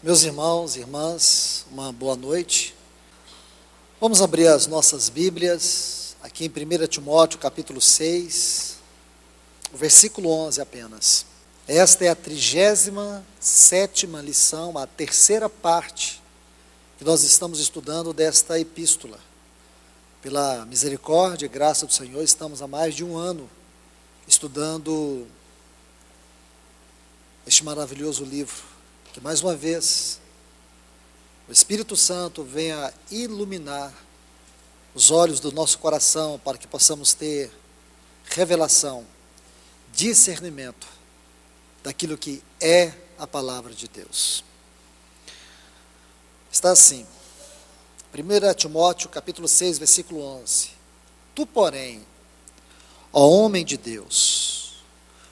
Meus irmãos e irmãs, uma boa noite. Vamos abrir as nossas Bíblias, aqui em 1 Timóteo capítulo 6, o versículo 11 apenas. Esta é a 37ª lição, a terceira parte que nós estamos estudando desta epístola. Pela misericórdia e graça do Senhor, estamos há mais de um ano estudando este maravilhoso livro. Que mais uma vez o Espírito Santo venha iluminar os olhos do nosso coração para que possamos ter revelação, discernimento daquilo que é a palavra de Deus. Está assim, 1 Timóteo capítulo 6, versículo 11. Tu, porém, ó homem de Deus,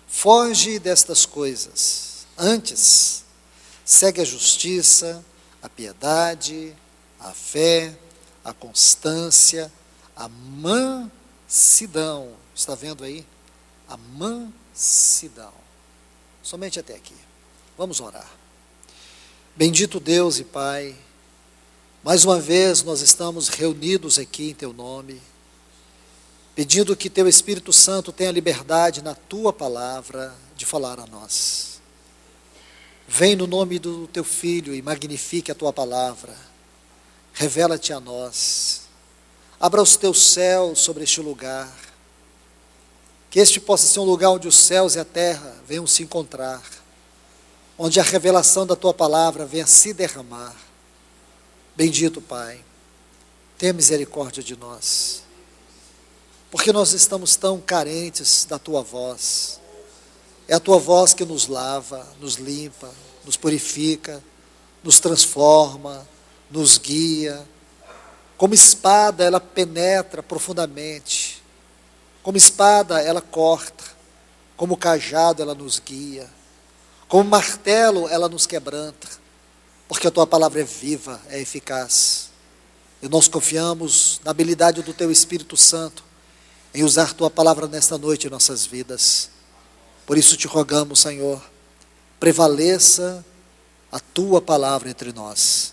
foge destas coisas, antes segue a justiça, a piedade, a fé, a constância, a mansidão. Está vendo aí? A mansidão. Somente até aqui. Vamos orar. Bendito Deus e Pai, mais uma vez nós estamos reunidos aqui em Teu nome, pedindo que Teu Espírito Santo tenha liberdade na Tua palavra de falar a nós. Vem no nome do Teu Filho e magnifique a Tua palavra. Revela-te a nós. Abra os Teus céus sobre este lugar. Que este possa ser um lugar onde os céus e a terra venham se encontrar. Onde a revelação da Tua palavra venha se derramar. Bendito Pai, tenha misericórdia de nós. Porque nós estamos tão carentes da Tua voz. É a Tua voz que nos lava, nos limpa, nos purifica, nos transforma, nos guia. Como espada, ela penetra profundamente. Como espada, ela corta. Como cajado, ela nos guia. Como martelo, ela nos quebranta. Porque a Tua palavra é viva, é eficaz. E nós confiamos na habilidade do Teu Espírito Santo em usar Tua palavra nesta noite em nossas vidas. Por isso te rogamos, Senhor, prevaleça a Tua palavra entre nós,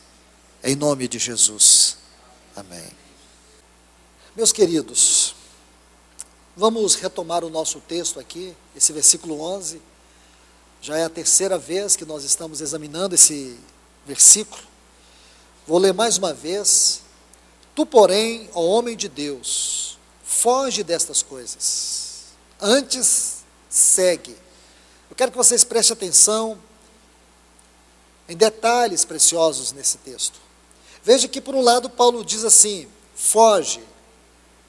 em nome de Jesus, amém. Meus queridos, vamos retomar o nosso texto aqui, esse versículo 11, já é a terceira vez que nós estamos examinando esse versículo. Vou ler mais uma vez. Tu, porém, ó homem de Deus, foge destas coisas, antes segue. Eu quero que vocês prestem atenção em detalhes preciosos nesse texto. Veja que por um lado Paulo diz assim, foge.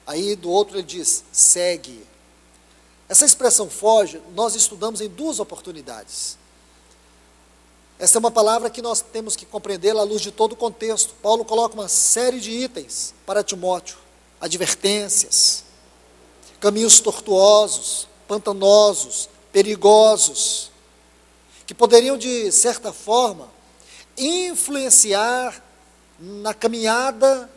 Aí do outro ele diz, segue. Essa expressão foge, nós estudamos em duas oportunidades. Essa é uma palavra que nós temos que compreender à luz de todo o contexto. Paulo coloca uma série de itens para Timóteo, advertências, caminhos tortuosos, pantanosos, perigosos, que poderiam, de certa forma, influenciar na caminhada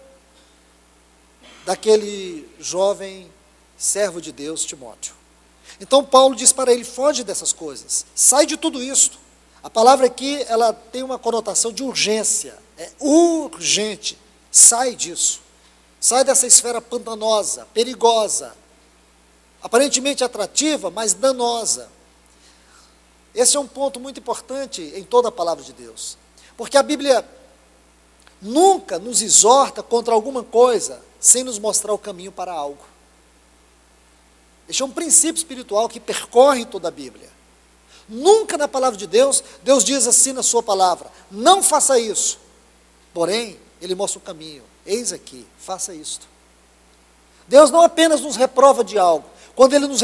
daquele jovem servo de Deus, Timóteo. Então Paulo diz para ele, foge dessas coisas, sai de tudo isto. A palavra aqui, ela tem uma conotação de urgência, é urgente, sai disso, sai dessa esfera pantanosa, perigosa, aparentemente atrativa, mas danosa. Esse é um ponto muito importante em toda a palavra de Deus, porque a Bíblia nunca nos exorta contra alguma coisa sem nos mostrar o caminho para algo. Este é um princípio espiritual que percorre toda a Bíblia. Nunca na palavra de Deus, Deus diz assim na sua palavra, não faça isso, porém, Ele mostra o caminho, eis aqui, faça isto. Deus não apenas nos reprova de algo, quando Ele nos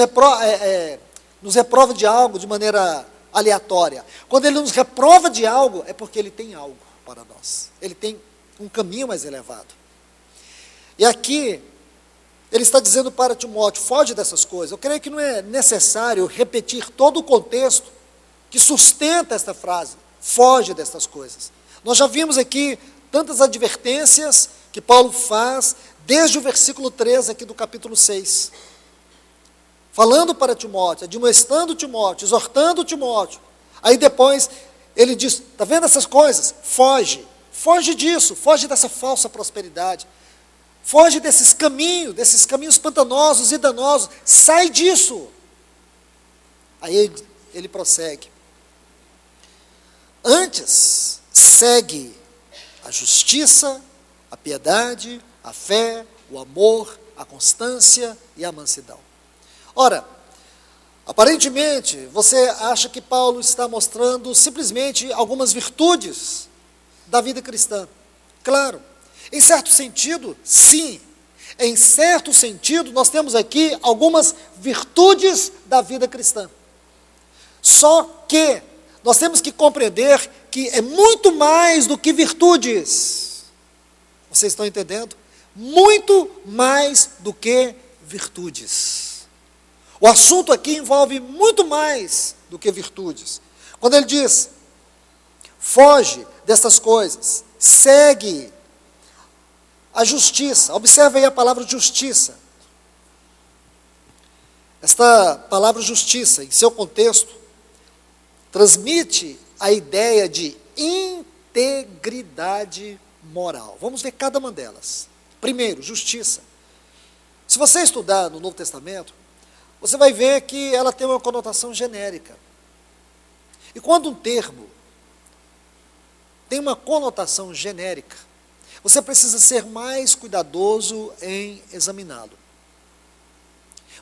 reprova de algo de maneira aleatória, quando Ele nos reprova de algo, é porque Ele tem algo para nós, Ele tem um caminho mais elevado. E aqui, Ele está dizendo para Timóteo, foge dessas coisas. Eu creio que não é necessário repetir todo o contexto que sustenta esta frase, foge dessas coisas. Nós já vimos aqui tantas advertências que Paulo faz, desde o versículo 13 aqui do capítulo 6. Falando para Timóteo, admoestando Timóteo, exortando Timóteo. Aí depois ele diz, está vendo essas coisas? Foge. Foge disso, foge dessa falsa prosperidade. Foge desses caminhos pantanosos e danosos. Sai disso. Aí ele prossegue. Antes, segue a justiça, a piedade, a fé, o amor, a constância e a mansidão. Ora, aparentemente, você acha que Paulo está mostrando simplesmente algumas virtudes da vida cristã. Claro, em certo sentido, sim. Em certo sentido, nós temos aqui algumas virtudes da vida cristã. Só que nós temos que compreender que é muito mais do que virtudes. Vocês estão entendendo? Muito mais do que virtudes. O assunto aqui envolve muito mais do que virtudes. Quando ele diz, foge dessas coisas, segue a justiça. Observe aí a palavra justiça. Esta palavra justiça, em seu contexto, transmite a ideia de integridade moral. Vamos ver cada uma delas. Primeiro, justiça. Se você estudar no Novo Testamento, você vai ver que ela tem uma conotação genérica. E quando um termo tem uma conotação genérica, você precisa ser mais cuidadoso em examiná-lo.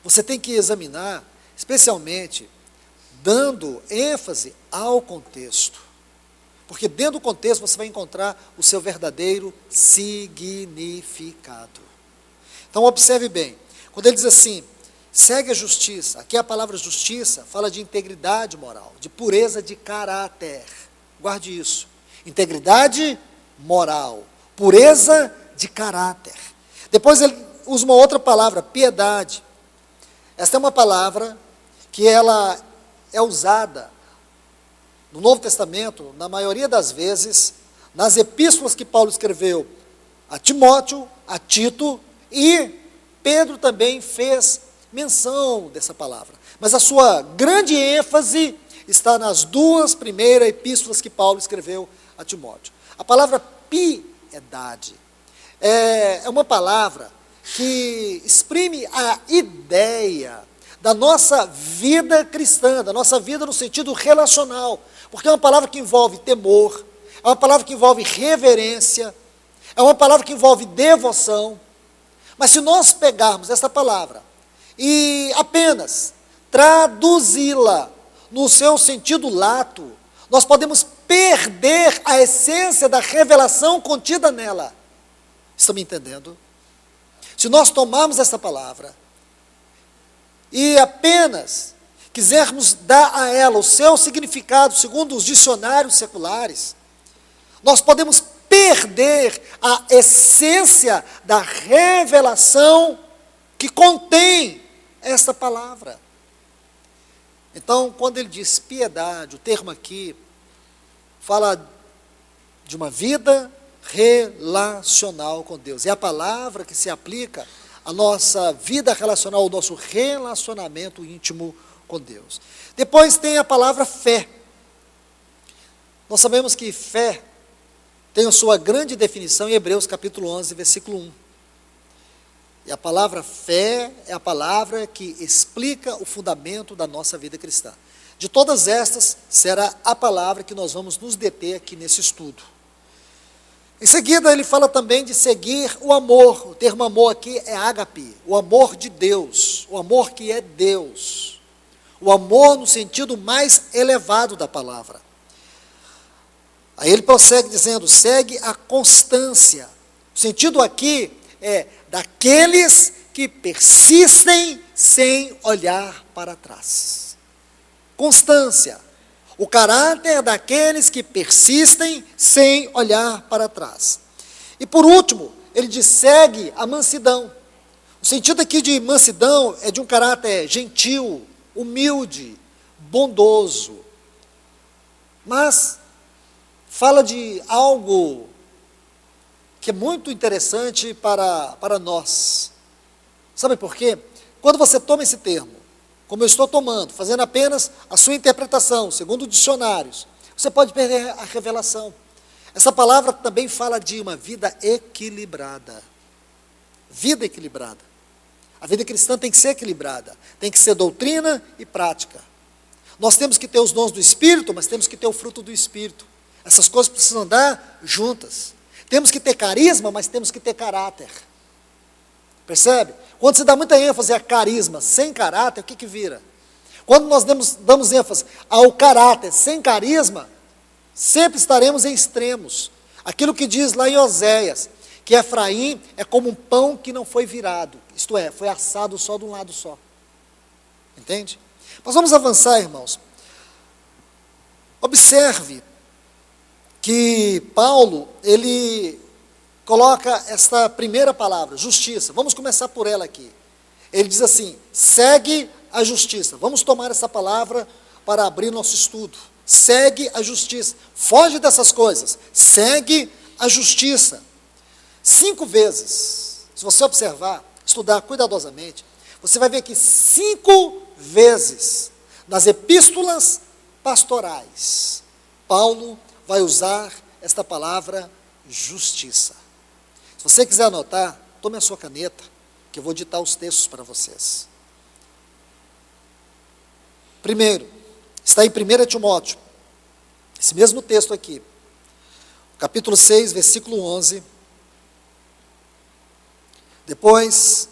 Você tem que examinar, especialmente, dando ênfase ao contexto. Porque dentro do contexto você vai encontrar o seu verdadeiro significado. Então observe bem, quando ele diz assim, segue a justiça, aqui a palavra justiça fala de integridade moral, de pureza de caráter. Guarde isso. Integridade moral, pureza de caráter. Depois ele usa uma outra palavra, piedade. Esta é uma palavra que ela é usada no Novo Testamento, na maioria das vezes, nas epístolas que Paulo escreveu a Timóteo, a Tito, e Pedro também fez menção dessa palavra. Mas a sua grande ênfase está nas duas primeiras epístolas que Paulo escreveu a Timóteo. A palavra piedade é uma palavra que exprime a ideia da nossa vida cristã, da nossa vida no sentido relacional, porque é uma palavra que envolve temor, é uma palavra que envolve reverência, é uma palavra que envolve devoção. Mas se nós pegarmos essa palavra e apenas traduzi-la no seu sentido lato, nós podemos perder a essência da revelação contida nela. Estão me entendendo? Se nós tomarmos essa palavra e apenas quisermos dar a ela o seu significado segundo os dicionários seculares, nós podemos perder a essência da revelação que contém esta palavra. Então, quando ele diz piedade, o termo aqui fala de uma vida relacional com Deus. É a palavra que se aplica à nossa vida relacional, ao nosso relacionamento íntimo com Deus. Depois tem a palavra fé. Nós sabemos que fé tem a sua grande definição em Hebreus capítulo 11, versículo 1. E a palavra fé é a palavra que explica o fundamento da nossa vida cristã. De todas estas, será a palavra que nós vamos nos deter aqui nesse estudo. Em seguida, ele fala também de seguir o amor. O termo amor aqui é ágape, o amor de Deus, o amor que é Deus. O amor no sentido mais elevado da palavra. Aí ele prossegue dizendo, segue a constância. O sentido aqui é daqueles que persistem sem olhar para trás. Constância. O caráter daqueles que persistem sem olhar para trás. E por último, ele diz, segue a mansidão. O sentido aqui de mansidão é de um caráter gentil, humilde, bondoso. Mas fala de algo que é muito interessante para nós. Sabe por quê? Quando você toma esse termo, como eu estou tomando, fazendo apenas a sua interpretação, segundo dicionários, você pode perder a revelação. Essa palavra também fala de uma vida equilibrada. Vida equilibrada. A vida cristã tem que ser equilibrada. Tem que ser doutrina e prática. Nós temos que ter os dons do Espírito, mas temos que ter o fruto do Espírito. Essas coisas precisam andar juntas. Temos que ter carisma, mas temos que ter caráter. Percebe? Quando você dá muita ênfase a carisma sem caráter, o que vira? Quando nós damos ênfase ao caráter sem carisma, sempre estaremos em extremos. Aquilo que diz lá em Oséias, que Efraim é como um pão que não foi virado, isto é, foi assado só de um lado só. Entende? Mas vamos avançar, irmãos. Observe que Paulo, ele coloca esta primeira palavra, justiça. Vamos começar por ela aqui. Ele diz assim, segue a justiça. Vamos tomar essa palavra para abrir nosso estudo. Segue a justiça. Foge dessas coisas. Segue a justiça. 5 vezes, se você observar, estudar cuidadosamente, você vai ver que 5 vezes nas epístolas pastorais, Paulo vai usar esta palavra justiça. Se você quiser anotar, tome a sua caneta, que eu vou ditar os textos para vocês. Primeiro, está em 1 Timóteo, esse mesmo texto aqui, capítulo 6, versículo 11. Depois,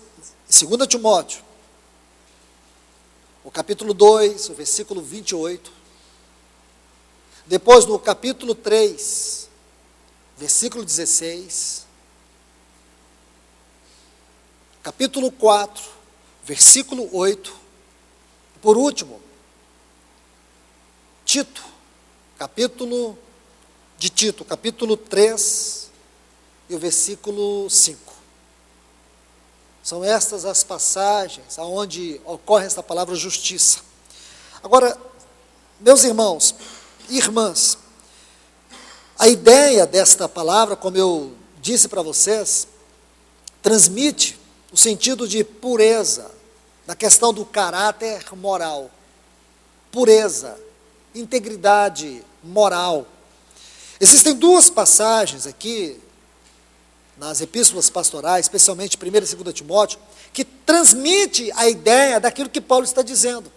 em 2 Timóteo, o capítulo 2, o versículo 28. Depois, no capítulo 3, versículo 16. Capítulo 4, versículo 8. Por último, Tito, capítulo 3 e o versículo 5. São estas as passagens onde ocorre esta palavra justiça. Agora, meus irmãos e irmãs, a ideia desta palavra, como eu disse para vocês, transmite o sentido de pureza, na questão do caráter moral. Pureza, integridade moral. Existem 2 passagens aqui, nas epístolas pastorais, especialmente 1 e 2 Timóteo, que transmite a ideia daquilo que Paulo está dizendo.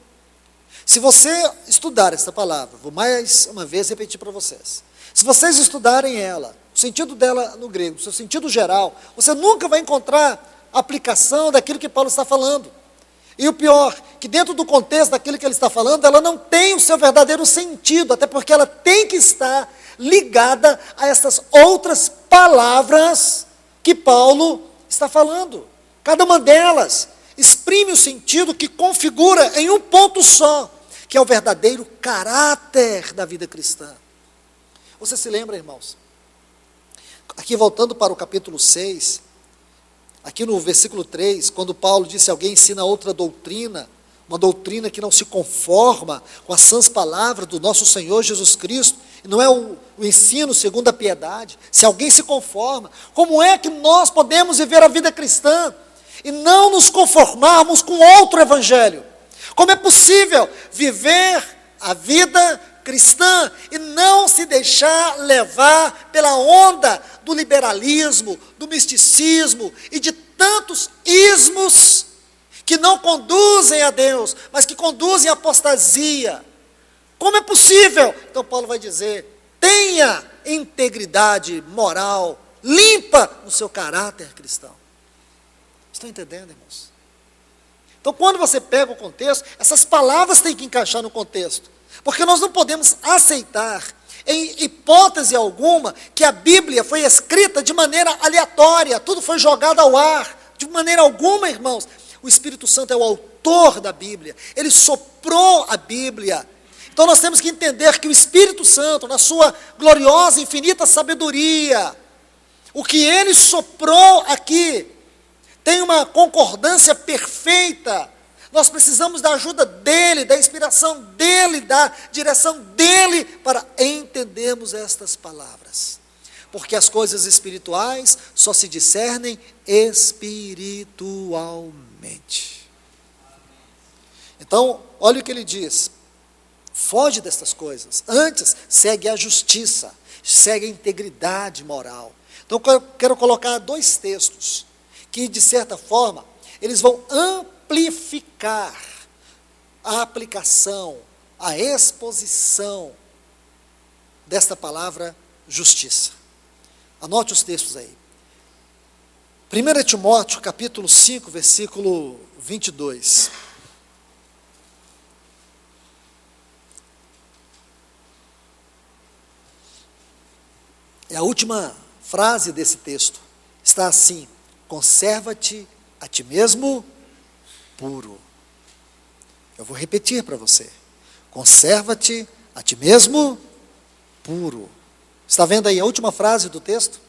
Se você estudar essa palavra, vou mais uma vez repetir para vocês. Se vocês estudarem ela, o sentido dela no grego, o seu sentido geral, você nunca vai encontrar aplicação daquilo que Paulo está falando. E o pior, que dentro do contexto daquilo que ele está falando, ela não tem o seu verdadeiro sentido, até porque ela tem que estar ligada a essas outras palavras que Paulo está falando. Cada uma delas exprime o sentido que configura em um ponto só, que é o verdadeiro caráter da vida cristã. Você se lembra, irmãos? Aqui voltando para o capítulo 6, aqui no versículo 3, quando Paulo disse: alguém ensina outra doutrina, uma doutrina que não se conforma com as sãs palavras do nosso Senhor Jesus Cristo, e não é o ensino segundo a piedade. Se alguém se conforma, como é que nós podemos viver a vida cristã e não nos conformarmos com outro evangelho? Como é possível viver a vida cristã e não se deixar levar pela onda do liberalismo, do misticismo e de tantos ismos que não conduzem a Deus, mas que conduzem à apostasia? Como é possível? Então Paulo vai dizer: tenha integridade moral, limpa no seu caráter cristão. Estão entendendo, irmãos? Então, quando você pega o contexto, essas palavras têm que encaixar no contexto, porque nós não podemos aceitar, em hipótese alguma, que a Bíblia foi escrita de maneira aleatória, tudo foi jogado ao ar. De maneira alguma, irmãos. O Espírito Santo é o autor da Bíblia, ele soprou a Bíblia. Então nós temos que entender que o Espírito Santo, na sua gloriosa e infinita sabedoria, o que ele soprou aqui, tem uma concordância perfeita. Nós precisamos da ajuda dele, da inspiração dele, da direção dele, para entendermos estas palavras. Porque as coisas espirituais só se discernem espiritualmente. Então, olha o que ele diz. Foge destas coisas. Antes, segue a justiça, segue a integridade moral. Então, eu quero colocar dois textos que, de certa forma, eles vão amplificar a aplicação, a exposição desta palavra justiça. Anote os textos aí. 1 Timóteo, capítulo 5, versículo 22. É a última frase desse texto. Está assim: conserva-te a ti mesmo puro. Eu vou repetir para você. Conserva-te a ti mesmo puro. Está vendo aí a última frase do texto?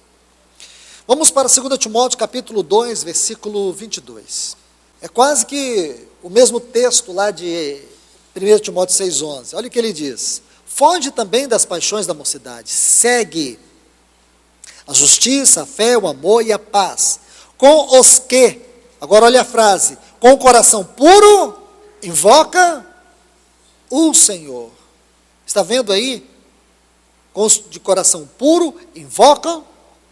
Vamos para 2 Timóteo, capítulo 2, versículo 22. É quase que o mesmo texto lá de 1 Timóteo 6,11. Olha o que ele diz. Foge também das paixões da mocidade. Segue a justiça, a fé, o amor e a paz. Com os que, agora olha a frase, com o coração puro, invoca o Senhor. Está vendo aí? Com os de coração puro, invocam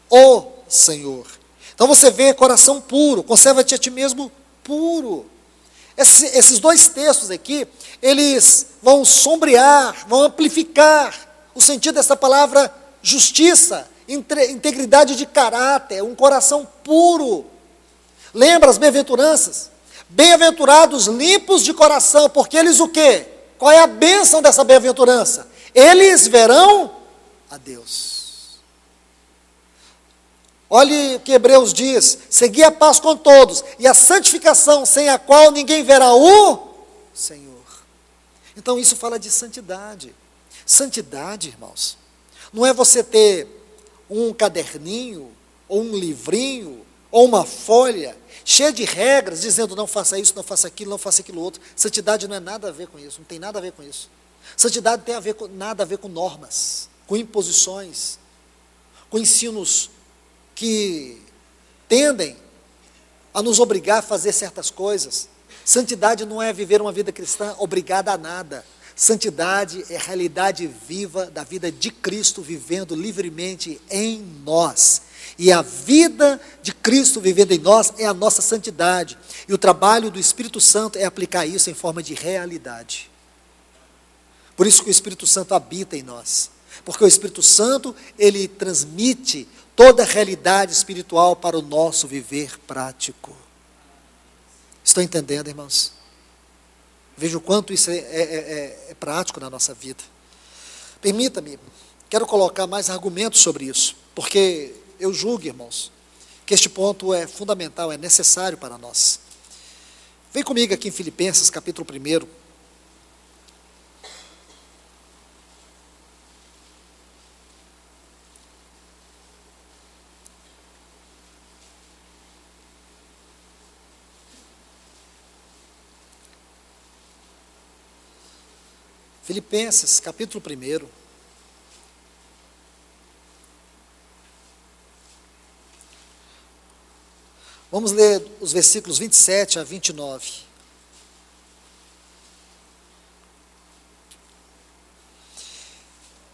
o Senhor. Então você vê coração puro, conserva-te a ti mesmo puro. Esses dois textos aqui, eles vão sombrear, vão amplificar o sentido dessa palavra justiça, integridade de caráter, um coração puro. Lembra as bem-aventuranças? Bem-aventurados limpos de coração, porque eles o quê? Qual é a bênção dessa bem-aventurança? Eles verão a Deus. Olhe o que Hebreus diz: segui a paz com todos, e a santificação, sem a qual ninguém verá o Senhor. Então isso fala de santidade. Santidade, irmãos, não é você ter um caderninho, ou um livrinho, ou uma folha, cheia de regras, dizendo não faça isso, não faça aquilo outro. Santidade não é nada a ver com isso, não tem nada a ver com isso. Santidade tem nada a ver com normas, com imposições, com ensinos que tendem a nos obrigar a fazer certas coisas. Santidade não é viver uma vida cristã obrigada a nada. Santidade é a realidade viva da vida de Cristo vivendo livremente em nós. E a vida de Cristo vivendo em nós é a nossa santidade. E o trabalho do Espírito Santo é aplicar isso em forma de realidade. Por isso que o Espírito Santo habita em nós. Porque o Espírito Santo, ele transmite toda a realidade espiritual para o nosso viver prático. Estão entendendo, irmãos? Veja o quanto isso é prático na nossa vida. Permita-me, quero colocar mais argumentos sobre isso, porque eu julgo, irmãos, que este ponto é fundamental, é necessário para nós. Vem comigo aqui em Filipenses, capítulo 1. Filipenses, capítulo 1. Vamos ler os versículos 27 a 29.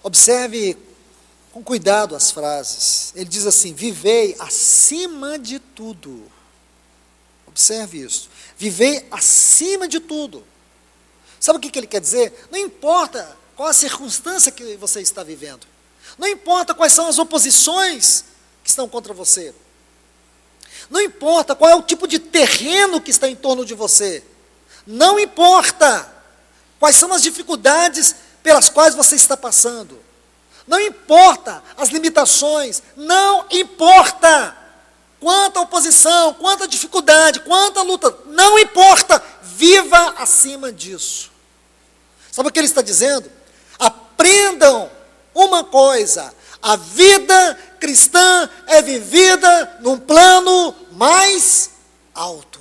Observe com cuidado as frases. Ele diz assim: vivei acima de tudo. Observe isso. Vivei acima de tudo. Sabe o que ele quer dizer? Não importa qual a circunstância que você está vivendo. Não importa quais são as oposições que estão contra você. Não importa qual é o tipo de terreno que está em torno de você. Não importa quais são as dificuldades pelas quais você está passando. Não importa as limitações. Não importa quanta oposição, quanta dificuldade, quanta luta. Não importa. Viva acima disso. Sabe o que ele está dizendo? Aprendam uma coisa: a vida cristã é vivida num plano mais alto.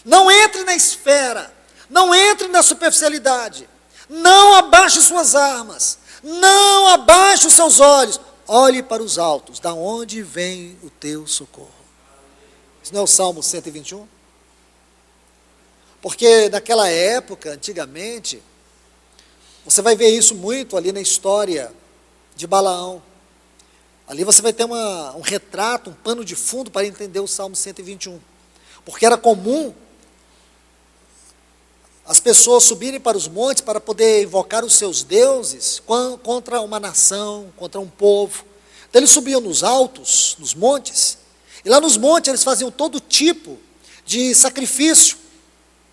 Não entre na esfera, não entre na superficialidade, não abaixe suas armas, não abaixe os seus olhos, olhe para os altos, da onde vem o teu socorro. Isso não é o Salmo 121? Porque naquela época, antigamente, Você vai ver isso muito ali na história de Balaão. Ali você vai ter um retrato, um pano de fundo para entender o Salmo 121. Porque era comum as pessoas subirem para os montes para poder invocar os seus deuses contra uma nação, contra um povo. Então eles subiam nos altos, nos montes, e lá nos montes eles faziam todo tipo de sacrifício.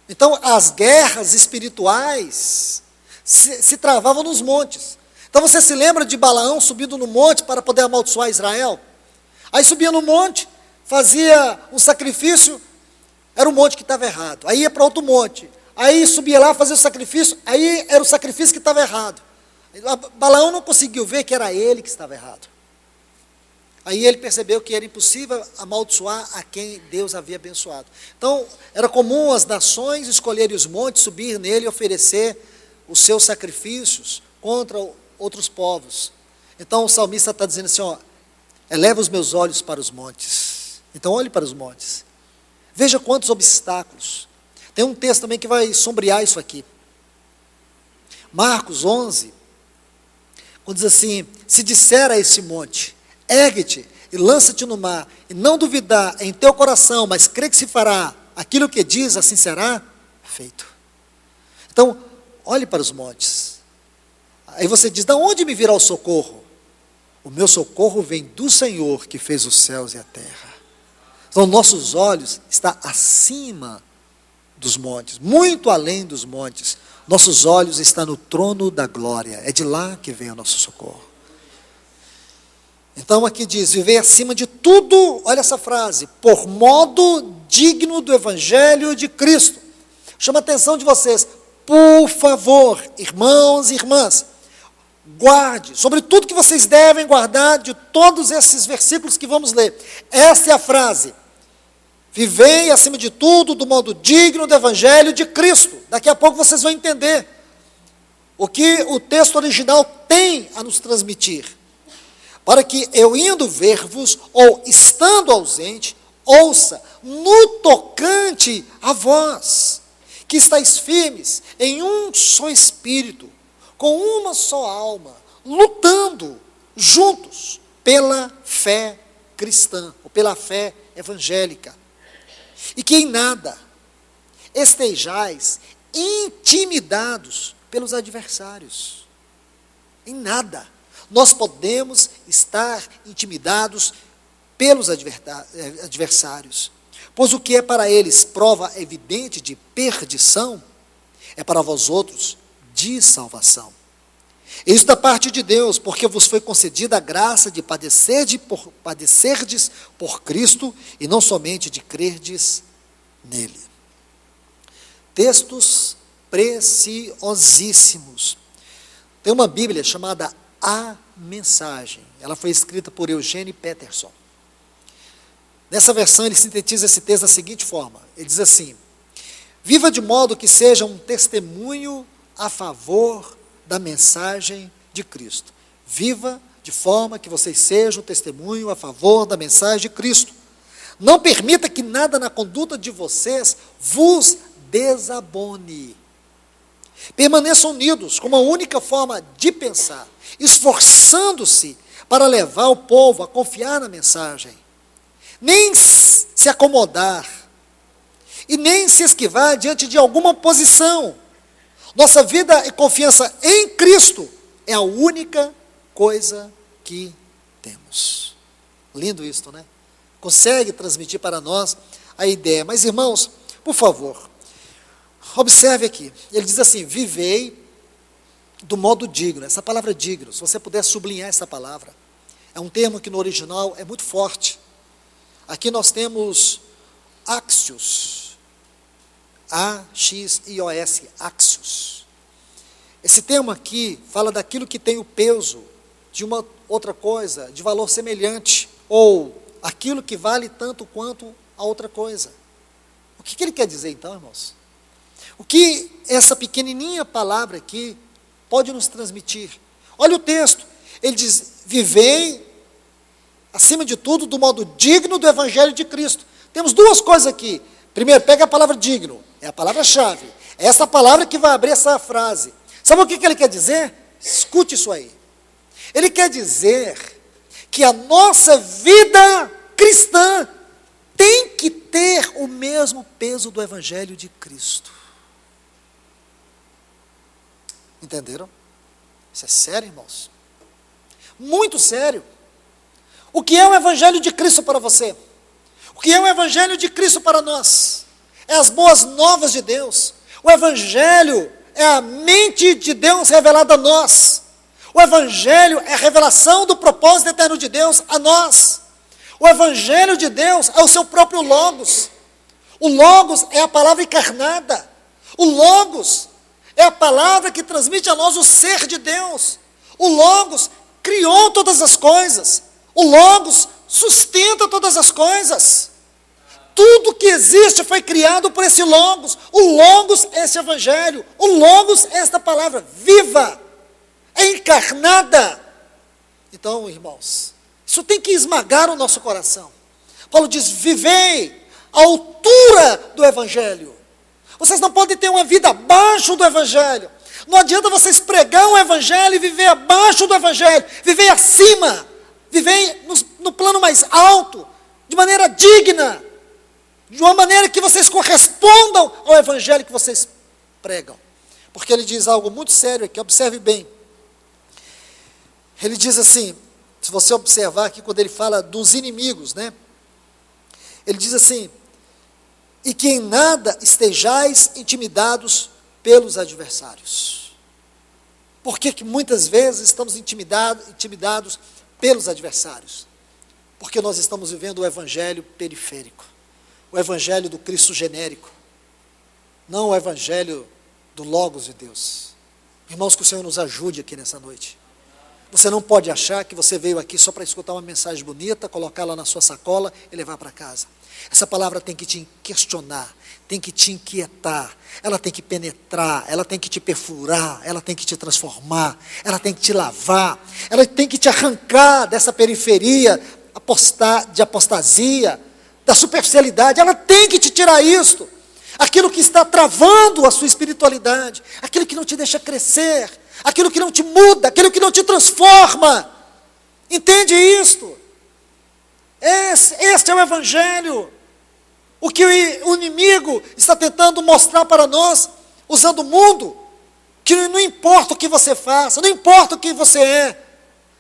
Então as guerras espirituais se travavam nos montes. Então você se lembra de Balaão subindo no monte para poder amaldiçoar Israel? Aí subia no monte, fazia um sacrifício, era o monte que estava errado. Aí ia para outro monte. Aí subia lá, fazia o sacrifício, aí era o sacrifício que estava errado. Balaão não conseguiu ver que era ele que estava errado. Aí ele percebeu que era impossível amaldiçoar a quem Deus havia abençoado. Então, era comum as nações escolherem os montes, subir nele e oferecer os seus sacrifícios contra outros povos. Então o salmista está dizendo assim, ó, eleva os meus olhos para os montes. Então olhe para os montes. Veja quantos obstáculos. Tem um texto também que vai sombrear isso aqui. Marcos 11, quando diz assim, se disser a esse monte, ergue-te e lança-te no mar, e não duvidar em teu coração, mas crê que se fará aquilo que diz, assim será feito. Então, olhe para os montes. Aí você diz, de onde me virá o socorro? O meu socorro vem do Senhor que fez os céus e a terra. Então, nossos olhos estão acima dos montes, muito além dos montes. Nossos olhos estão no trono da glória. É de lá que vem o nosso socorro. Então aqui diz, viver acima de tudo, olha essa frase, por modo digno do Evangelho de Cristo. Chama a atenção de vocês, por favor, irmãos e irmãs, guarde, sobre tudo que vocês devem guardar de todos esses versículos que vamos ler. Essa é a frase, vivei acima de tudo do modo digno do Evangelho de Cristo. Daqui a pouco vocês vão entender o que o texto original tem a nos transmitir. Para que eu indo ver-vos, ou estando ausente, ouça, no tocante a vós, que estáis firmes em um só espírito, com uma só alma, lutando juntos pela fé cristã, ou pela fé evangélica. E que em nada estejais intimidados pelos adversários. Em nada. Nós podemos estar intimidados pelos adversários, pois o que é para eles prova evidente de perdição, é para vós outros de salvação. Isso da parte de Deus, porque vos foi concedida a graça de padecerdes por Cristo, e não somente de crerdes nele. Textos preciosíssimos. Tem uma Bíblia chamada A Mensagem. Ela foi escrita por Eugene Peterson. Nessa versão ele sintetiza esse texto da seguinte forma. Ele diz assim, viva de modo que seja um testemunho a favor da mensagem de Cristo. Viva de forma que vocês sejam um testemunho a favor da mensagem de Cristo. Não permita que nada na conduta de vocês vos desabone. Permaneçam unidos com uma única forma de pensar, esforçando-se para levar o povo a confiar na mensagem, nem se acomodar e nem se esquivar diante de alguma posição. Nossa vida e confiança em Cristo é a única coisa que temos. Lindo isto, né? Consegue transmitir para nós a ideia. Mas irmãos, por favor, observe aqui, ele diz assim, vivei do modo digno. Essa palavra digno, se você puder sublinhar essa palavra, é um termo que no original é muito forte. Aqui nós temos axios, A-X-I-O-S, axios. Esse termo aqui fala daquilo que tem o peso de uma outra coisa, de valor semelhante, ou aquilo que vale tanto quanto a outra coisa. O que ele quer dizer então, irmãos? O que essa pequenininha palavra aqui pode nos transmitir? Olha o texto, ele diz, vivei, acima de tudo, do modo digno do Evangelho de Cristo. Temos duas coisas aqui. Primeiro, pega a palavra digno, é a palavra-chave. É essa palavra que vai abrir essa frase. Sabe o que ele quer dizer? Escute isso aí. Ele quer dizer que a nossa vida cristã tem que ter o mesmo peso do Evangelho de Cristo. Entenderam? Isso é sério, irmãos? Muito sério. O que é o Evangelho de Cristo para você? O que é o Evangelho de Cristo para nós? É as boas novas de Deus. O Evangelho é a mente de Deus revelada a nós. O Evangelho é a revelação do propósito eterno de Deus a nós. O Evangelho de Deus é o seu próprio Logos. O Logos é a palavra encarnada. O Logos é a palavra que transmite a nós o ser de Deus. O Logos criou todas as coisas. O Logos sustenta todas as coisas. Tudo que existe foi criado por esse Logos. O Logos é esse Evangelho. O Logos é esta palavra viva, é encarnada. Então, irmãos, isso tem que esmagar o nosso coração. Paulo diz: vivei à altura do Evangelho. Vocês não podem ter uma vida abaixo do Evangelho. Não adianta vocês pregar o Evangelho e viver abaixo do Evangelho. Viver acima. Viver no plano mais alto. De maneira digna. De uma maneira que vocês correspondam ao Evangelho que vocês pregam. Porque ele diz algo muito sério aqui, observe bem. Ele diz assim, se você observar aqui quando ele fala dos inimigos, né? Ele diz assim: e que em nada estejais intimidados pelos adversários. Por que muitas vezes estamos intimidados pelos adversários? Porque nós estamos vivendo o Evangelho periférico. O Evangelho do Cristo genérico. Não o Evangelho do Logos de Deus. Irmãos, que o Senhor nos ajude aqui nessa noite. Você não pode achar que você veio aqui só para escutar uma mensagem bonita, colocá-la na sua sacola e levar para casa. Essa palavra tem que te questionar, tem que te inquietar, ela tem que penetrar, ela tem que te perfurar, ela tem que te transformar, ela tem que te lavar, ela tem que te arrancar dessa periferia de apostasia, da superficialidade. Ela tem que te tirar isto, aquilo que está travando a sua espiritualidade, aquilo que não te deixa crescer, aquilo que não te muda, aquilo que não te transforma. Entende isto? Este é o Evangelho. O que o inimigo está tentando mostrar para nós, usando o mundo, que não importa o que você faça, não importa o que você é,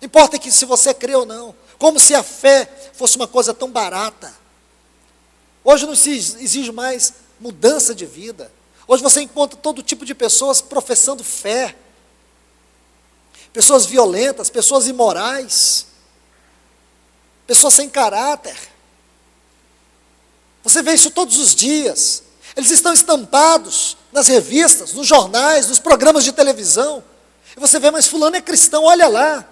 importa que se você crê ou não, como se a fé fosse uma coisa tão barata. Hoje não se exige mais mudança de vida. Hoje você encontra todo tipo de pessoas professando fé, pessoas violentas, pessoas imorais, pessoas sem caráter. Você vê isso todos os dias. Eles estão estampados nas revistas, nos jornais, nos programas de televisão. E você vê: mas fulano é cristão, olha lá.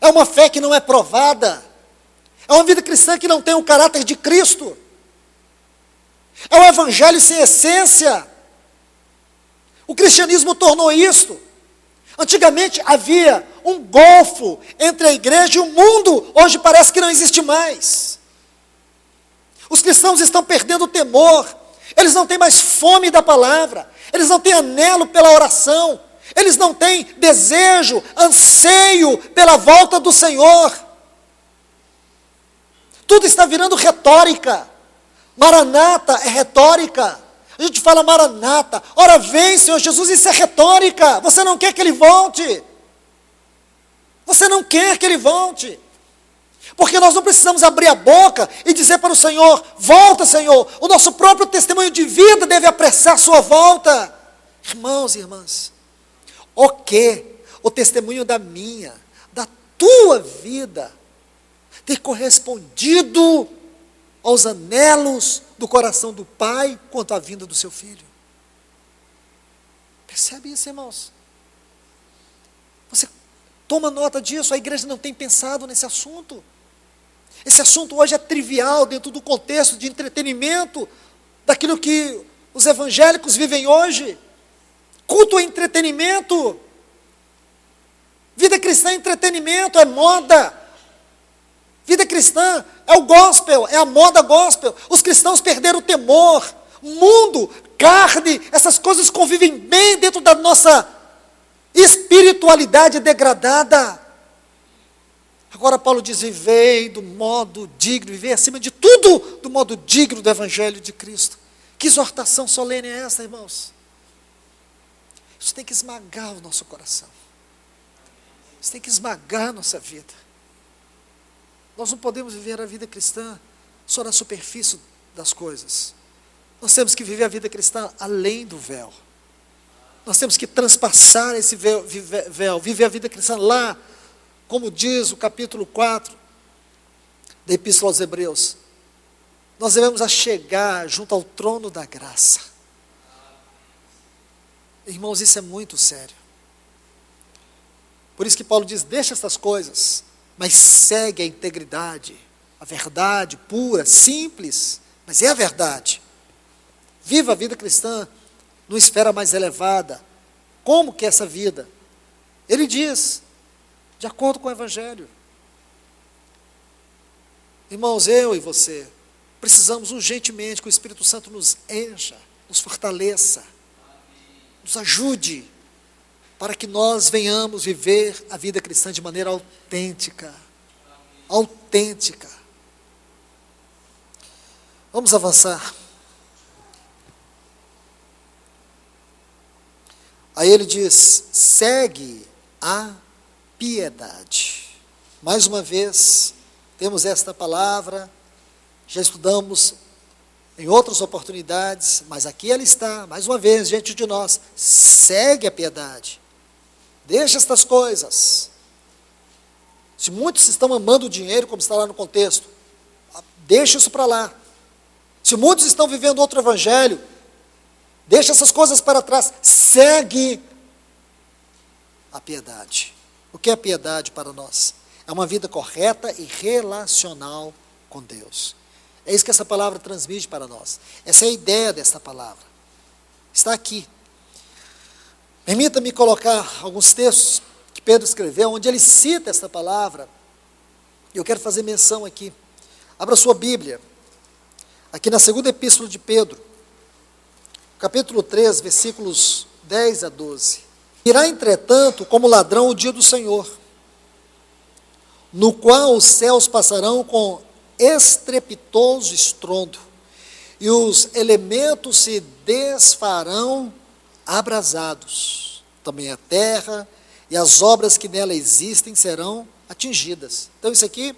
É uma fé que não é provada. É uma vida cristã que não tem o caráter de Cristo. É um evangelho sem essência. O cristianismo tornou isto. Antigamente havia um golfo entre a igreja e o mundo. Hoje parece que não existe mais. Os cristãos estão perdendo o temor. Eles não têm mais fome da palavra. Eles não têm anelo pela oração. Eles não têm desejo, anseio pela volta do Senhor. Tudo está virando retórica. Maranata é retórica. A gente fala Maranata. Ora vem, Senhor Jesus, isso é retórica. Você não quer que Ele volte. Você não quer que Ele volte. Porque nós não precisamos abrir a boca e dizer para o Senhor: volta, Senhor. O nosso próprio testemunho de vida deve apressar a sua volta. Irmãos e irmãs, o que o testemunho da tua vida ter correspondido aos anelos do coração do Pai quanto à vinda do seu Filho. Percebe isso, irmãos? Você toma nota disso. A igreja não tem pensado nesse assunto. Esse assunto hoje é trivial dentro do contexto de entretenimento, daquilo que os evangélicos vivem hoje. Culto é entretenimento. Vida cristã é entretenimento, é moda. Vida cristã é o gospel, é a moda gospel. Os cristãos perderam o temor. O mundo carne, essas coisas convivem bem dentro da nossa espiritualidade degradada. Agora Paulo diz, vivei do modo digno, vivei acima de tudo do modo digno do Evangelho de Cristo. Que exortação solene é essa, irmãos? Isso tem que esmagar o nosso coração. Isso tem que esmagar a nossa vida. Nós não podemos viver a vida cristã só na superfície das coisas. Nós temos que viver a vida cristã além do véu. Nós temos que transpassar esse véu, viver a vida cristã lá, como diz o capítulo 4 da Epístola aos Hebreus. Nós devemos chegar junto ao trono da graça. Irmãos, isso é muito sério. Por isso que Paulo diz, deixa essas coisas, mas segue a integridade, a verdade pura, simples, mas é a verdade. Viva a vida cristã numa esfera mais elevada. Como que é essa vida? Ele diz, de acordo com o Evangelho. Irmãos, eu e você, precisamos urgentemente que o Espírito Santo nos encha, nos fortaleça, nos ajude, para que nós venhamos viver a vida cristã de maneira autêntica. Autêntica. Vamos avançar. Aí ele diz, segue a piedade. Mais uma vez, temos esta palavra, já estudamos em outras oportunidades, mas aqui ela está, mais uma vez, diante de nós. Segue a piedade. Deixa estas coisas. Se muitos estão amando o dinheiro, como está lá no contexto, deixa isso para lá. Se muitos estão vivendo outro evangelho, deixa essas coisas para trás. Segue a piedade. O que é piedade para nós? É uma vida correta e relacional com Deus. É isso que essa palavra transmite para nós. Essa é a ideia desta palavra. Está aqui. Permita-me colocar alguns textos que Pedro escreveu, onde ele cita esta palavra. Eu quero fazer menção aqui. Abra sua Bíblia. Aqui na segunda epístola de Pedro, capítulo 3, versículos 10 a 12. Irá, entretanto, como ladrão o dia do Senhor, no qual os céus passarão com estrepitoso estrondo, e os elementos se desfarão abrasados. Também a terra e as obras que nela existem serão atingidas. Então isso aqui,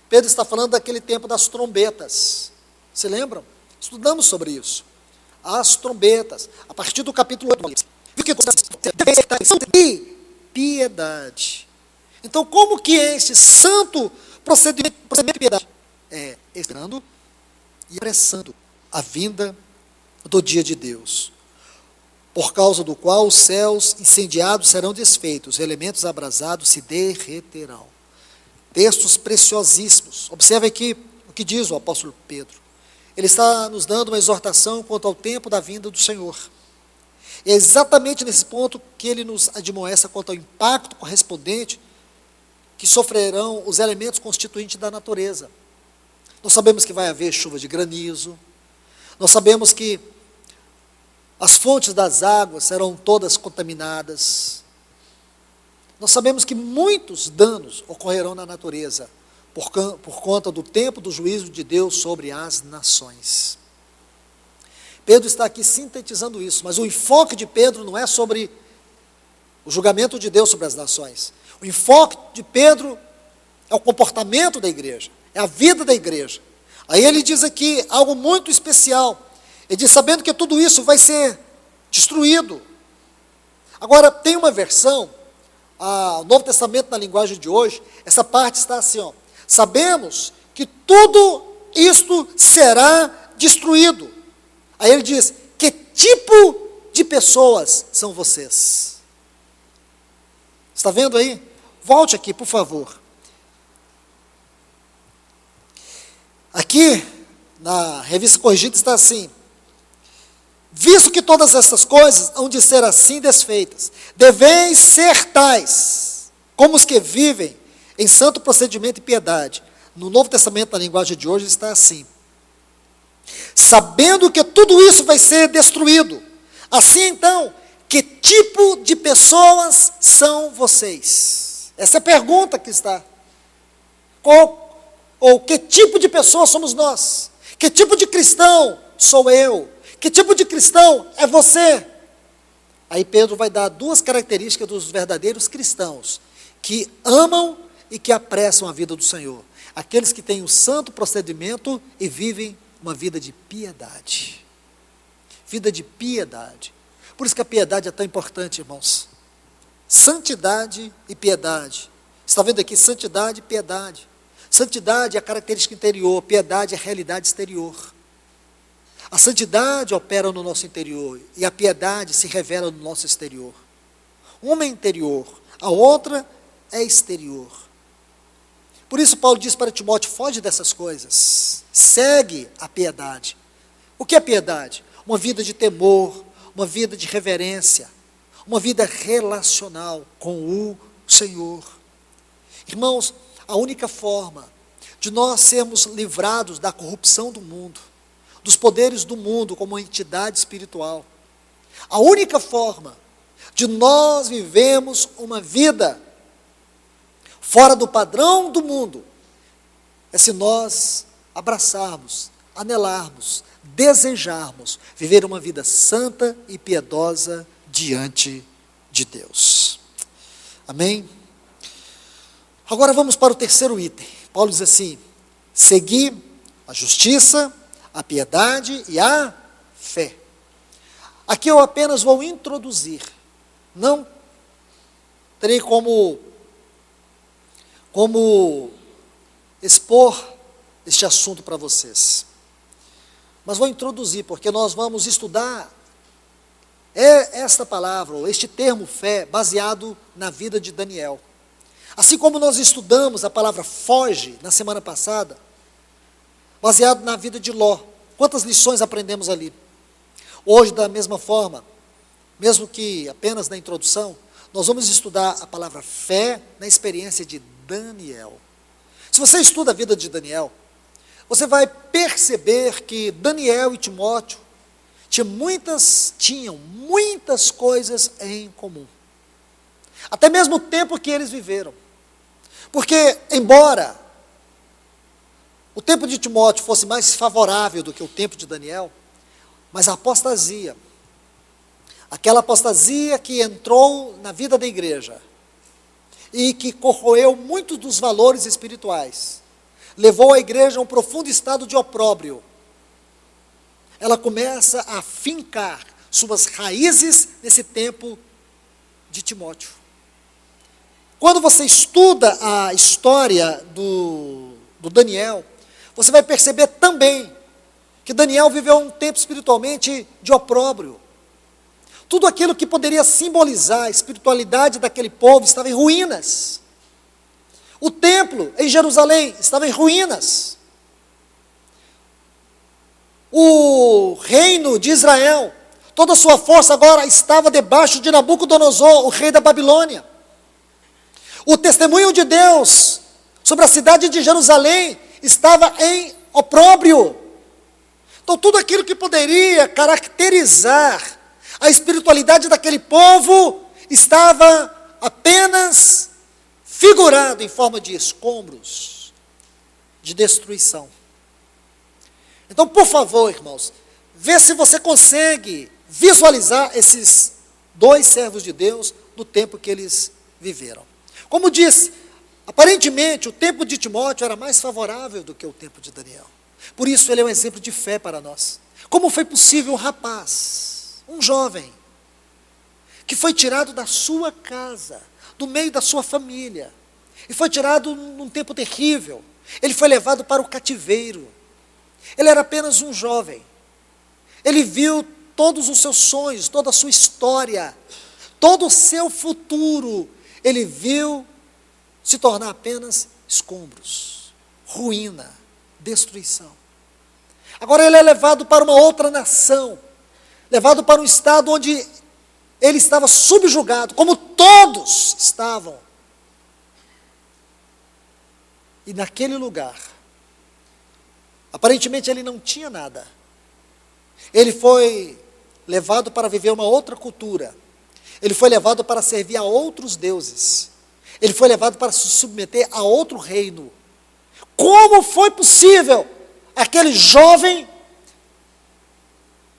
Pedro está falando daquele tempo das trombetas. Se lembram? Estudamos sobre isso. As trombetas, a partir do capítulo 8. E piedade. Então, como que é esse santo procedimento de piedade? É esperando e apressando a vinda do dia de Deus, por causa do qual os céus incendiados serão desfeitos, os elementos abrasados se derreterão. Textos preciosíssimos. Observe aqui o que diz o apóstolo Pedro. Ele está nos dando uma exortação quanto ao tempo da vinda do Senhor. E é exatamente nesse ponto que ele nos admoesta quanto ao impacto correspondente que sofrerão os elementos constituintes da natureza. Nós sabemos que vai haver chuva de granizo, nós sabemos que as fontes das águas serão todas contaminadas, nós sabemos que muitos danos ocorrerão na natureza, por conta do tempo do juízo de Deus sobre as nações. Pedro está aqui sintetizando isso, mas o enfoque de Pedro não é sobre o julgamento de Deus sobre as nações. O enfoque de Pedro é o comportamento da igreja, é a vida da igreja. Aí ele diz aqui algo muito especial. Ele diz, sabendo que tudo isso vai ser destruído. Agora, tem uma versão, o Novo Testamento na linguagem de hoje, essa parte está assim, ó. Sabemos que tudo isto será destruído. Aí ele diz, que tipo de pessoas são vocês? Está vendo aí? Volte aqui, por favor. Aqui, na Revista Corrigida está assim, visto que todas essas coisas hão de ser assim desfeitas, deveis ser tais, como os que vivem em santo procedimento e piedade. No Novo Testamento, na linguagem de hoje, está assim, sabendo que tudo isso vai ser destruído. Assim então, que tipo de pessoas são vocês? Essa é a pergunta que está. Ou que tipo de pessoa somos nós? Que tipo de cristão sou eu? Que tipo de cristão é você? Aí Pedro vai dar duas características dos verdadeiros cristãos, que amam e que apressam a vida do Senhor. Aqueles que têm o santo procedimento e vivem uma vida de piedade. Vida de piedade. Por isso que a piedade é tão importante, irmãos. Santidade e piedade. Você está vendo aqui? Santidade e piedade. Santidade é a característica interior, piedade é a realidade exterior. A santidade opera no nosso interior e a piedade se revela no nosso exterior. Uma é interior, a outra é exterior. Por isso Paulo diz para Timóteo, foge dessas coisas, segue a piedade. O que é piedade? Uma vida de temor, uma vida de reverência, uma vida relacional com o Senhor. Irmãos, a única forma de nós sermos livrados da corrupção do mundo, dos poderes do mundo como entidade espiritual, a única forma de nós vivermos uma vida fora do padrão do mundo, é se nós abraçarmos, anelarmos, desejarmos viver uma vida santa e piedosa diante de Deus. Amém? Agora vamos para o terceiro item. Paulo diz assim, segui a justiça, a piedade e a fé. Aqui eu apenas vou introduzir, não terei como expor este assunto para vocês. Mas vou introduzir, porque nós vamos estudar esta palavra, ou este termo fé, baseado na vida de Daniel. Assim como nós estudamos a palavra foge na semana passada, baseado na vida de Ló. Quantas lições aprendemos ali? Hoje, da mesma forma, mesmo que apenas na introdução, nós vamos estudar a palavra fé na experiência de Daniel. Se você estuda a vida de Daniel, você vai perceber que Daniel e Timóteo tinham muitas coisas em comum. Até mesmo o tempo que eles viveram. Porque, embora o tempo de Timóteo fosse mais favorável do que o tempo de Daniel, mas a apostasia, aquela apostasia que entrou na vida da igreja e que corroeu muitos dos valores espirituais, levou a igreja a um profundo estado de opróbrio. Ela começa a fincar suas raízes nesse tempo de Timóteo. Quando você estuda a história do Daniel, você vai perceber também que Daniel viveu um tempo espiritualmente de opróbrio. Tudo aquilo que poderia simbolizar a espiritualidade daquele povo estava em ruínas. O templo em Jerusalém estava em ruínas. O reino de Israel, toda a sua força agora estava debaixo de Nabucodonosor, o rei da Babilônia. O testemunho de Deus sobre a cidade de Jerusalém estava em opróbrio. Então tudo aquilo que poderia caracterizar a espiritualidade daquele povo estava apenas figurado em forma de escombros, de destruição. Então, por favor, irmãos, vê se você consegue visualizar esses dois servos de Deus no tempo que eles viveram. Como disse, aparentemente o tempo de Timóteo era mais favorável do que o tempo de Daniel. Por isso ele é um exemplo de fé para nós. Como foi possível um rapaz, um jovem, que foi tirado da sua casa, do meio da sua família, e foi tirado num tempo terrível, ele foi levado para o cativeiro. Ele era apenas um jovem, ele viu todos os seus sonhos, toda a sua história, todo o seu futuro, ele viu se tornar apenas escombros, ruína, destruição. Agora ele é levado para uma outra nação, levado para um estado onde ele estava subjugado, como todos estavam. E naquele lugar, aparentemente ele não tinha nada, Ele foi levado para viver uma outra cultura. Ele foi levado para servir a outros deuses. Ele foi levado para se submeter a outro reino. Como foi possível aquele jovem,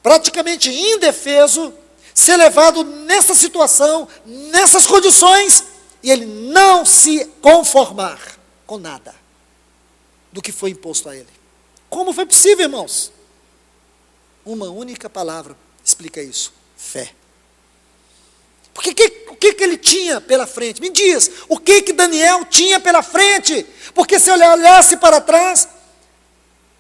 praticamente indefeso, ser levado nessa situação, nessas condições, e ele não se conformar com nada do que foi imposto a ele? Como foi possível, irmãos? Uma única palavra explica isso: fé. Porque o que ele tinha pela frente? Me diz, o que Daniel tinha pela frente? Porque se ele olhasse para trás,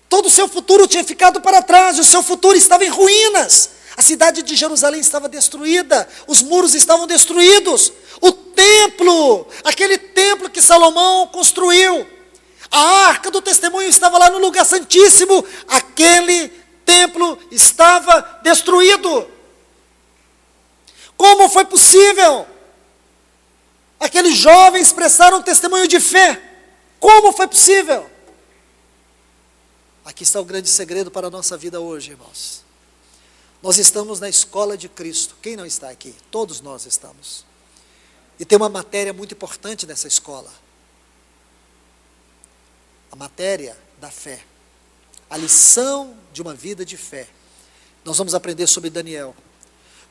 todo o seu futuro tinha ficado para trás, o seu futuro estava em ruínas. A cidade de Jerusalém estava destruída, os muros estavam destruídos, o templo, aquele templo que Salomão construiu, a arca do testemunho estava lá no lugar santíssimo, aquele templo estava destruído. Como foi possível aqueles jovens expressaram um testemunho de fé? Como foi possível? Aqui está o grande segredo para a nossa vida hoje, irmãos. Nós estamos na escola de Cristo. Quem não está aqui? Todos nós estamos. E tem uma matéria muito importante nessa escola. A matéria da fé. A lição de uma vida de fé. Nós vamos aprender sobre Daniel.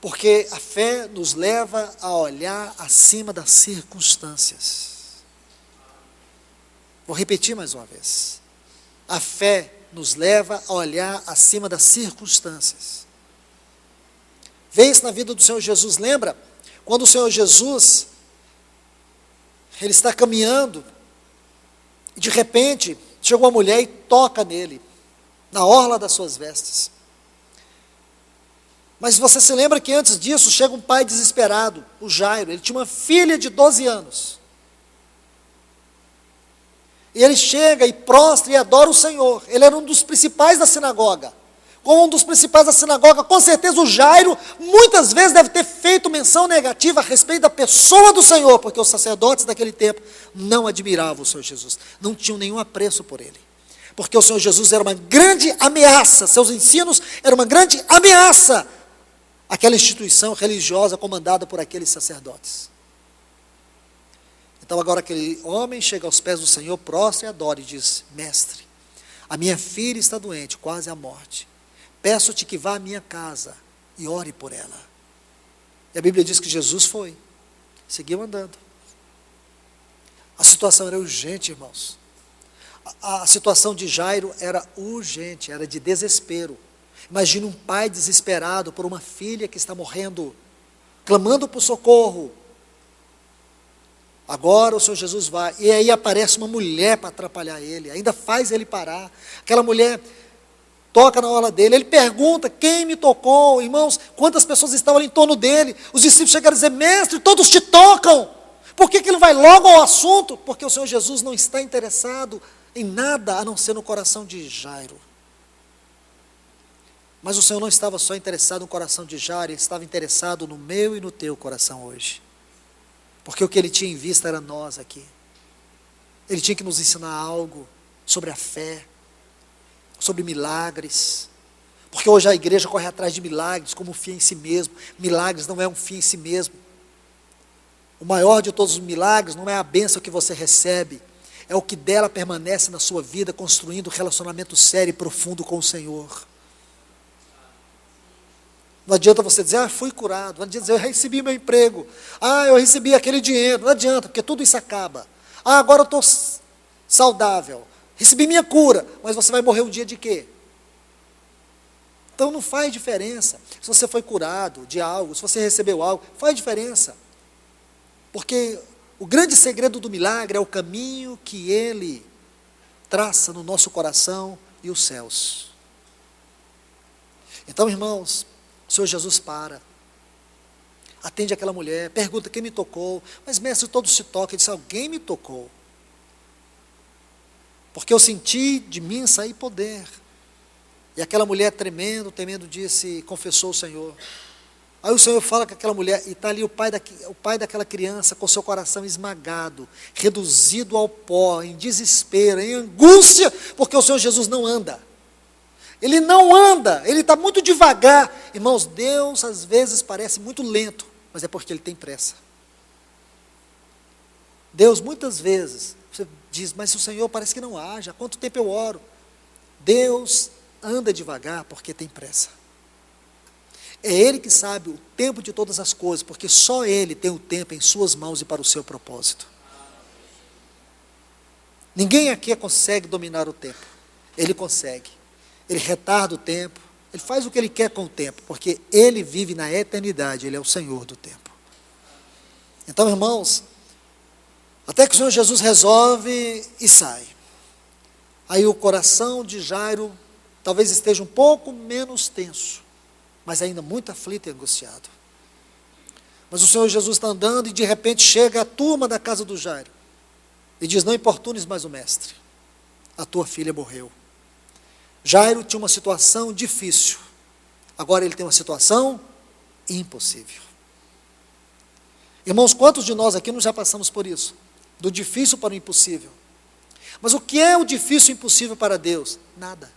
Porque a fé nos leva a olhar acima das circunstâncias. Vou repetir mais uma vez. A fé nos leva a olhar acima das circunstâncias. Vê isso na vida do Senhor Jesus, lembra? Quando o Senhor Jesus, ele está caminhando, e de repente, chega uma mulher e toca nele, na orla das suas vestes. Mas você se lembra que antes disso, chega um pai desesperado, o Jairo, ele tinha uma filha de 12 anos. E ele chega e prostra e adora o Senhor. Ele era um dos principais da sinagoga. Como um dos principais da sinagoga, com certeza o Jairo, muitas vezes deve ter feito menção negativa a respeito da pessoa do Senhor, porque os sacerdotes daquele tempo não admiravam o Senhor Jesus, não tinham nenhum apreço por ele. Porque o Senhor Jesus era uma grande ameaça, seus ensinos eram uma grande ameaça àquela instituição religiosa comandada por aqueles sacerdotes. Então agora aquele homem chega aos pés do Senhor, prostra e adora e diz: mestre, a minha filha está doente, quase à morte. Peço-te que vá à minha casa e ore por ela. E a Bíblia diz que Jesus foi, seguiu andando. A situação era urgente, irmãos. A situação de Jairo era urgente, era de desespero. Imagina um pai desesperado por uma filha que está morrendo, clamando por socorro. Agora o Senhor Jesus vai, e aí aparece uma mulher para atrapalhar ele, ainda faz ele parar. Aquela mulher toca na orla dele, ele pergunta: quem me tocou? Irmãos, quantas pessoas estavam ali em torno dele? Os discípulos chegaram a dizer: mestre, todos te tocam. Por que ele vai logo ao assunto? Porque o Senhor Jesus não está interessado em nada a não ser no coração de Jairo. Mas o Senhor não estava só interessado no coração de Jairo, ele estava interessado no meu e no teu coração hoje. Porque o que ele tinha em vista era nós aqui. Ele tinha que nos ensinar algo sobre a fé, sobre milagres. Porque hoje a igreja corre atrás de milagres como um fim em si mesmo. Milagres não é um fim em si mesmo. O maior de todos os milagres não é a bênção que você recebe, é o que dela permanece na sua vida, construindo um relacionamento sério e profundo com o Senhor. Não adianta você dizer: fui curado. Não adianta dizer: eu recebi meu emprego. Eu recebi aquele dinheiro. Não adianta, porque tudo isso acaba. Agora eu estou saudável. Recebi minha cura. Mas você vai morrer um dia de quê? Então não faz diferença. Se você foi curado de algo, se você recebeu algo, faz diferença. Porque o grande segredo do milagre é o caminho que ele traça no nosso coração e os céus. Então, irmãos, o Senhor Jesus para, atende aquela mulher, pergunta: quem me tocou? Mas mestre, todos se tocam. Ele disse: alguém me tocou, porque eu senti de mim sair poder. E aquela mulher tremendo, disse, confessou o Senhor. Aí o Senhor fala com aquela mulher, e está ali o pai daquela criança com seu coração esmagado, reduzido ao pó, em desespero, em angústia, porque o Senhor Jesus não anda. ele não anda, ele está muito devagar. Irmãos, Deus às vezes parece muito lento, mas é porque ele tem pressa. Deus muitas vezes, você diz, mas o Senhor parece que não age, há quanto tempo eu oro? Deus anda devagar porque tem pressa. É Ele que sabe o tempo de todas as coisas, porque só Ele tem o tempo em suas mãos e para o seu propósito. Ninguém aqui consegue dominar o tempo. Ele consegue. Ele retarda o tempo, Ele faz o que Ele quer com o tempo, porque Ele vive na eternidade, Ele é o Senhor do tempo. Então, irmãos, até que o Senhor Jesus resolve e sai. Aí o coração de Jairo talvez esteja um pouco menos tenso, mas ainda muito aflito e angustiado. Mas o Senhor Jesus está andando e de repente chega a turma da casa do Jairo e diz, não importunes mais o mestre, a tua filha morreu. Jairo tinha uma situação difícil, agora ele tem uma situação impossível. Irmãos, quantos de nós aqui não já passamos por isso? Do difícil para o impossível. Mas o que é o difícil e impossível para Deus? Nada.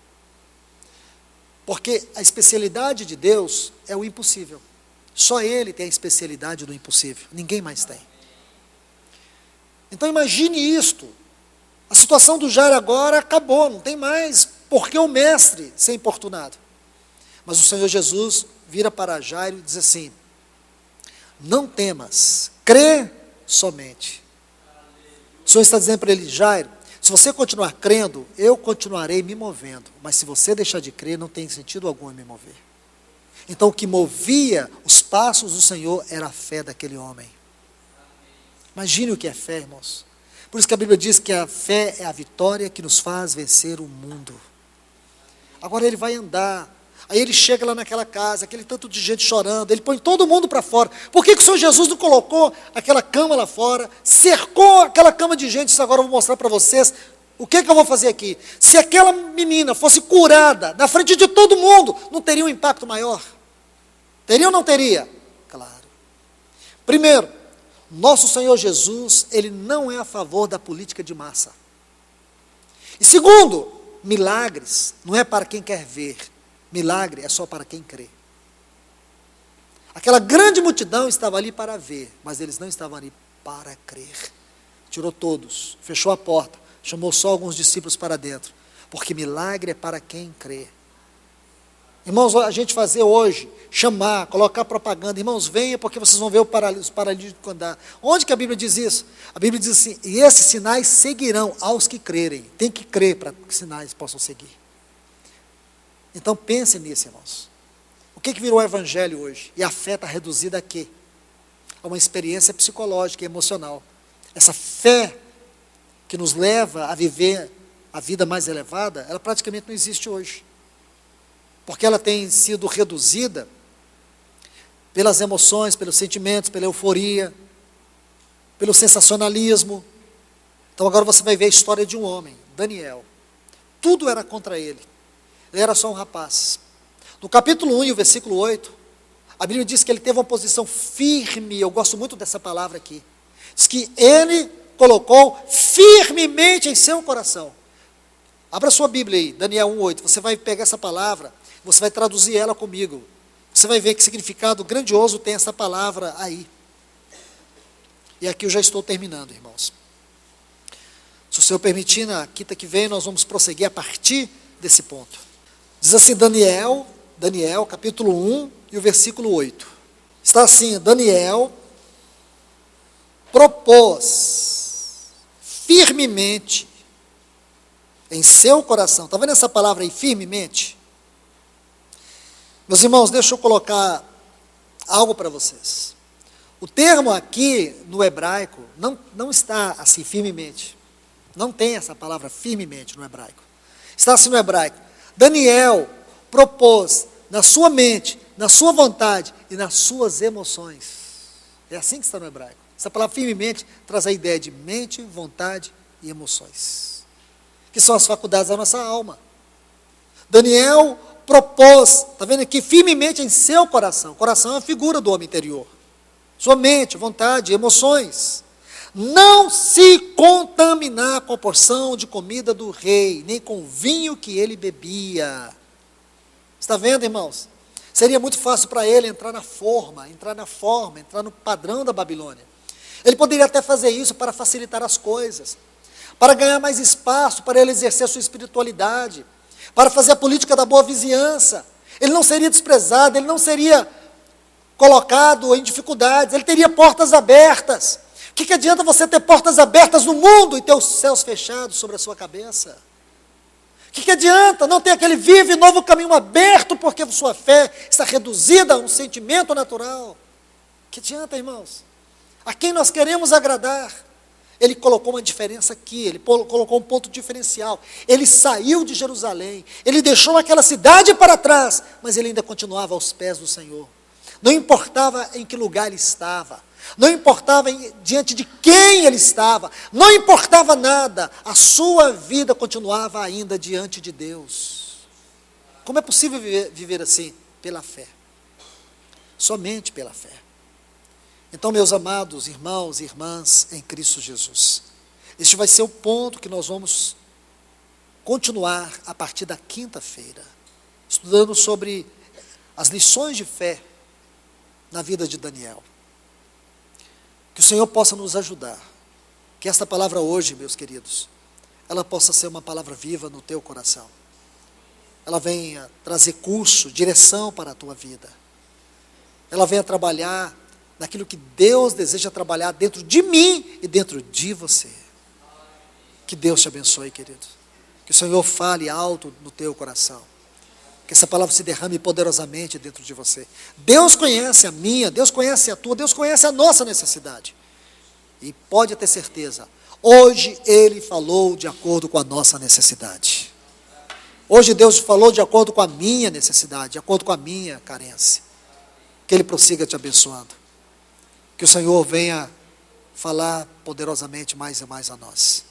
Porque a especialidade de Deus é o impossível. Só Ele tem a especialidade do impossível, ninguém mais tem. Então imagine isto, a situação do Jairo agora acabou, não tem mais porque o mestre ser importunado. Mas o Senhor Jesus vira para Jairo e diz assim, não temas, crê somente. O Senhor está dizendo para ele, Jairo, se você continuar crendo, eu continuarei me movendo, mas se você deixar de crer, não tem sentido algum em me mover. Então o que movia os passos do Senhor era a fé daquele homem. Imagine o que é fé, irmãos. Por isso que a Bíblia diz que a fé é a vitória que nos faz vencer o mundo. Agora ele vai andar, aí ele chega lá naquela casa, aquele tanto de gente chorando, ele põe todo mundo para fora. Por que o Senhor Jesus não colocou aquela cama lá fora, cercou aquela cama de gente? Isso agora eu vou mostrar para vocês, o que eu vou fazer aqui. Se aquela menina fosse curada, na frente de todo mundo, não teria um impacto maior? Teria ou não teria? Claro. Primeiro, nosso Senhor Jesus, Ele não é a favor da política de massa. E segundo, milagres não é para quem quer ver, milagre é só para quem crê. Aquela grande multidão estava ali para ver, mas eles não estavam ali para crer. Tirou todos, fechou a porta, chamou só alguns discípulos para dentro, porque milagre é para quem crê. Irmãos, a gente fazer hoje, chamar, colocar propaganda, irmãos, venham porque vocês vão ver os paralíticos andar. Onde que a Bíblia diz isso? A Bíblia diz assim, e esses sinais seguirão aos que crerem. Tem que crer para que sinais possam seguir. Então pense nisso, irmãos. O que virou o evangelho hoje? E a fé está reduzida a quê? A uma experiência psicológica e emocional. Essa fé que nos leva a viver a vida mais elevada, ela praticamente não existe hoje. Porque ela tem sido reduzida pelas emoções, pelos sentimentos, pela euforia, pelo sensacionalismo. Então agora você vai ver a história de um homem, Daniel. Tudo era contra ele. Ele era só um rapaz. No capítulo 1 e o versículo 8, a Bíblia diz que ele teve uma posição firme. Eu gosto muito dessa palavra aqui. Diz que ele colocou firmemente em seu coração. Abra sua Bíblia aí, Daniel 1:8. Você vai pegar essa palavra, você vai traduzir ela comigo. Você vai ver que significado grandioso tem essa palavra aí. E aqui eu já estou terminando, irmãos. Se o Senhor permitir, na quinta que vem, nós vamos prosseguir a partir desse ponto. Diz assim, Daniel, capítulo 1 e o versículo 8. Está assim, Daniel propôs firmemente em seu coração. Está vendo essa palavra aí, firmemente? Meus irmãos, deixa eu colocar algo para vocês. O termo aqui no hebraico não está assim firmemente. Não tem essa palavra firmemente no hebraico. Está assim no hebraico. Daniel propôs na sua mente, na sua vontade e nas suas emoções. É assim que está no hebraico. Essa palavra firmemente traz a ideia de mente, vontade e emoções, que são as faculdades da nossa alma. Daniel propôs, está vendo aqui, firmemente em seu coração. O coração é a figura do homem interior. Sua mente, vontade, emoções. Não se contaminar com a porção de comida do rei, nem com o vinho que ele bebia. Está vendo, irmãos? Seria muito fácil para ele entrar na forma, entrar no padrão da Babilônia. Ele poderia até fazer isso para facilitar as coisas, para ganhar mais espaço, para ele exercer a sua espiritualidade, para fazer a política da boa vizinhança. Ele não seria desprezado, ele não seria colocado em dificuldades, ele teria portas abertas. O que adianta você ter portas abertas no mundo e ter os céus fechados sobre a sua cabeça? O que adianta não ter aquele vivo e novo caminho aberto, porque sua fé está reduzida a um sentimento natural? Que adianta, irmãos? A quem nós queremos agradar? Ele colocou uma diferença aqui, ele colocou um ponto diferencial. Ele saiu de Jerusalém, ele deixou aquela cidade para trás, mas ele ainda continuava aos pés do Senhor. Não importava em que lugar ele estava, não importava diante de quem ele estava, não importava nada, a sua vida continuava ainda diante de Deus. Como é possível viver assim? Pela fé, somente pela fé. Então, meus amados irmãos e irmãs em Cristo Jesus, este vai ser o ponto que nós vamos continuar a partir da quinta-feira, estudando sobre as lições de fé na vida de Daniel. Que o Senhor possa nos ajudar, que esta palavra hoje, meus queridos, ela possa ser uma palavra viva no teu coração, ela venha trazer curso, direção para a tua vida, ela venha trabalhar naquilo que Deus deseja trabalhar dentro de mim e dentro de você. Que Deus te abençoe, querido, que o Senhor fale alto no teu coração, que essa palavra se derrame poderosamente dentro de você. Deus conhece a minha, Deus conhece a tua, Deus conhece a nossa necessidade. E pode ter certeza, hoje Ele falou de acordo com a nossa necessidade. Hoje Deus falou de acordo com a minha necessidade, de acordo com a minha carência. Que Ele prossiga te abençoando. Que o Senhor venha falar poderosamente mais e mais a nós.